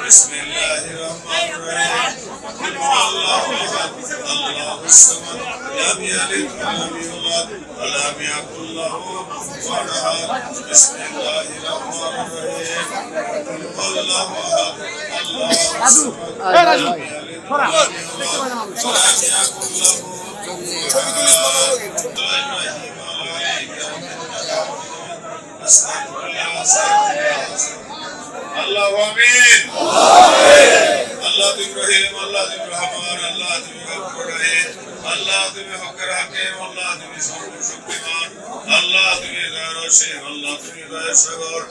بسم الله الرحمن الرحيم قل هو الله احد الله الصمد لم يلد ولم يولد ولم يكن له كفوا احد بسم الله الرحمن الرحيم قل هو الله احد الله الصمد لم يلد ولم يولد ولم يكن له আল্লাহু আমিন। আল্লাহ তুমি রহিম, আল্লাহ তুমি রহমান, আল্লাহ তুমি গফুর রহিম, আল্লাহ তুমি হকের হাকিম, আল্লাহ তুমি সর্বশক্তিমান, আল্লাহ তুমি দয়ার অসীম, আল্লাহ তুমি দয়ার সাগর।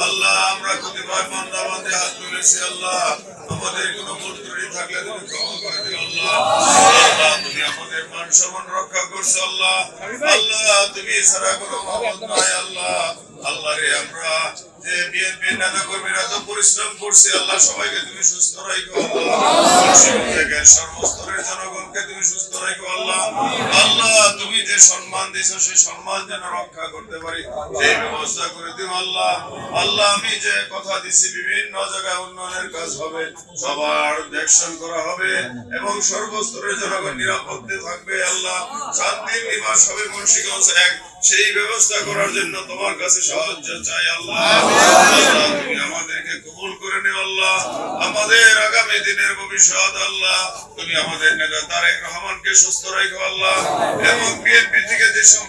আল্লাহ আমরা কতিপয় বান্দা বান্দে হাত তুলেছি, আল্লাহ আমাদের কোনো ভুল ত্রুটি থাকলে তুমি ক্ষমা করে দিও আল্লাহ। আল্লাহ তুমি আমাদের মান সম্মান রক্ষা করছো আল্লাহ। আল্লাহ তুমি ছাড়া কোনো মাবুদ নাই আল্লাহ। আল্লাহ রে আমরা যে বিএনপি নেতা কর্মীরা তো পরিশ্রম করছে আল্লাহ, সবাইকে তুমি সুস্থ রাখো আল্লাহ। সর্বস্তরের জনগণকে তুমি সুস্থ রাখো আল্লাহ। আল্লাহ তুমি যে সম্মান দিছো সেই সম্মান যেন রক্ষা করতে পারি সেই ব্যবস্থা করে দিও আল্লাহ। আল্লাহ আমি যে কথা দিছি বিভিন্ন জায়গায় উন্নয়নের কাজ হবে, সবার দেখশন করা হবে এবং সর্বস্তরের জনগণ নিরাপদে থাকবে আল্লাহ। শান্তির নিবাস হবে মুন্সিগঞ্জ এক, সেই ব্যবস্থা করার জন্য তোমার কাছে সাহায্য চাই আল্লাহ। আল্লাহ তুমি আমাদেরকে কবুল করে নিও আল্লাহ। আমাদের আগামী দিনের ভবিষ্যৎ আল্লাহ তুমি আমাদের নেতা তারেক রহমানকে সুস্থ রাখো আল্লাহ এবং বিএনপি থেকে যে সব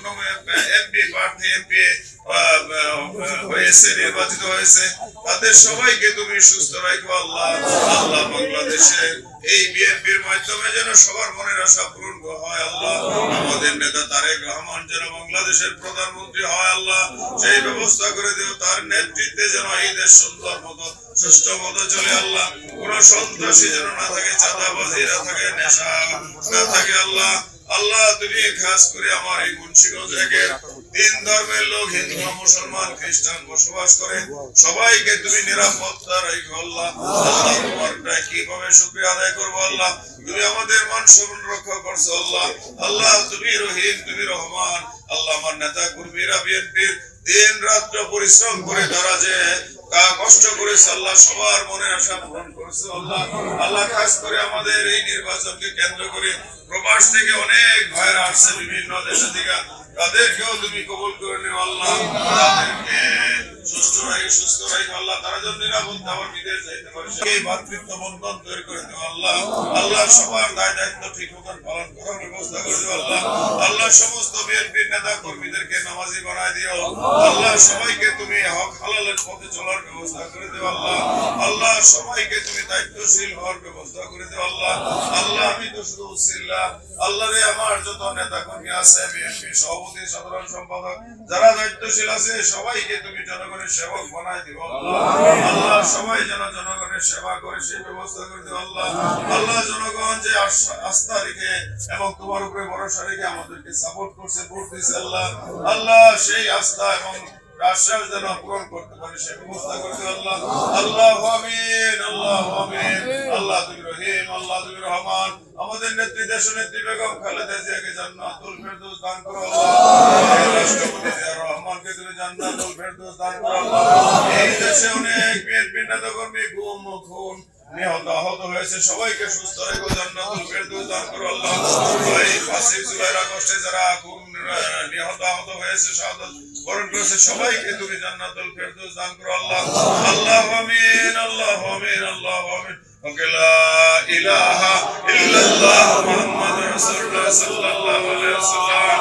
এমপি প্রার্থী এমপি হয়েছে নির্বাচিত হয়েছে তাদের সবাইকে তুমি সুস্থ রাখো আল্লাহ। আল্লাহ বাংলাদেশের এই বিএনপির মাধ্যমে যেন সবার মনের আশা পূরণ হয় আল্লাহ। আমাদের নেতা তারেক রহমান যেন বাংলাদেশের প্রধানমন্ত্রী হয় আল্লাহ, সেই ব্যবস্থা করে দিও। তার নেতৃত্বে যেন এই দেশ সুন্দর মতো সুষ্ঠু মতো চলে আল্লাহ। কোন সন্ত্রাসী যেন না থাকে, চাঁদাবাজি না থাকে, নেশা না থাকে আল্লাহ। আল্লাহ তুমি খাস করে আমার এই মুন্সিগঞ্জ একের তিন ধর্মের লোক হিন্দু মুসলমান খ্রিস্টান বসবাস করে সবাইকে তুমি নিরাপত্তা রাখো আল্লাহ। আল্লাহ তোমার কিভাবে শুকরিয়া আদায় করবো আল্লাহ। তুমি আমাদের মান সম্মান রক্ষা করছো আল্লাহ। আল্লাহ তুমি রহিম, তুমি রহমান। আল্লাহ আমার নেতা কর্মীরা বিএনপির দিন রাত্র পরিশ্রম করে তারা যে কষ্ট করেছে আল্লাহ, সবার মনের আশা পূরণ করেছে আল্লাহ। আল্লাহ খাস করে আমাদের এই নির্বাচনকে কেন্দ্র করে প্রবাস থেকে অনেক ভাইরা আসছে বিভিন্ন দেশ থেকে, তাদেরকেও তুমি কবুল করে নিও আল্লাহ। তাদেরকে সুস্থ রাখো আল্লাহ, তারা যেন নিরাপদ আবার বিদেশ যাইতে পারে সেই ভাতৃত্ব বন্ধন তৈরি করে দিও আল্লাহ। আল্লাহ সবার দায় দায়িত্ব ঠিক মতন পালন করার ব্যবস্থা করে দিও আল্লাহ। আল্লাহ সমস্ত বিএনপির নেতা কর্মীদেরকে নামাজি বানায় দিও আল্লাহ। সবাইকে তুমি হক হালালের পথে চলার ব্যবস্থা করে দিও আল্লাহ। আল্লাহ সবাইকে তুমি দায়িত্বশীল হওয়ার ব্যবস্থা করে দিও আল্লাহ। আল্লাহ আমি তো শুধু উসিলা আল্লাহ রে, আমার যত নেতা কর্মী আছে বিএনপি সভাপতি সাধারণ সম্পাদক যারা দায়িত্বশীল আছে সবাইকে তুমি জনগণের সেবক বানায় দিও আল্লাহ। আল্লাহ সবাই যেন জনগণের সেবা করে সেই ব্যবস্থা করে দিও আল্লাহ। আল্লাহ জনগণ যে আস্থা রেখে এবং তোমার উপরে ভরসা রেখে আমাদেরকে সাপোর্ট করছে, ভোট দিচ্ছে আল্লাহ। আল্লাহ সেই আস্থা এবং আশ্বাস যেন পূরণ করতে পারে সেই ব্যবস্থা করে দিও আল্লাহ। আল্লাহু আমিন, আল্লাহু আমিন। আল্লাহ তুমি রহিম, আল্লাহ তুমি রহমান। আমাদের নেত্রী দেশ নেত্রী বেগম খালেদা জিয়াকে জান্নাতুল ফেরদৌস দান করো আল্লাহ। রাষ্ট্রপতি জিয়া রহমানকে তুমি জান্নাতুল ফেরদৌস দান করো আল্লাহ। এই দেশে অনেক বিএনপি নেতা কর্মী গুম খুন নিহত আহত হয়েছে, সবাইকে সুস্থ রেখো, জান্নাতুল ফেরদৌস দান করো আল্লাহ। এই 5 জুলাই আগস্টে যারা খুন নিহত আহত হয়েছে, শাহাদাত বরণ করেছে, সবাইকে তুমি জান্নাতুল ফেরদৌস দান করো আল্লাহ। আল্লাহু আমিন, আল্লাহু আমিন, আল্লাহু আমিন। লা ইলাহা ইল্লাল্লাহ মুহাম্মাদুর রাসূলুল্লাহ সাল্লাল্লাহু আলাইহি ওয়াসাল্লাম।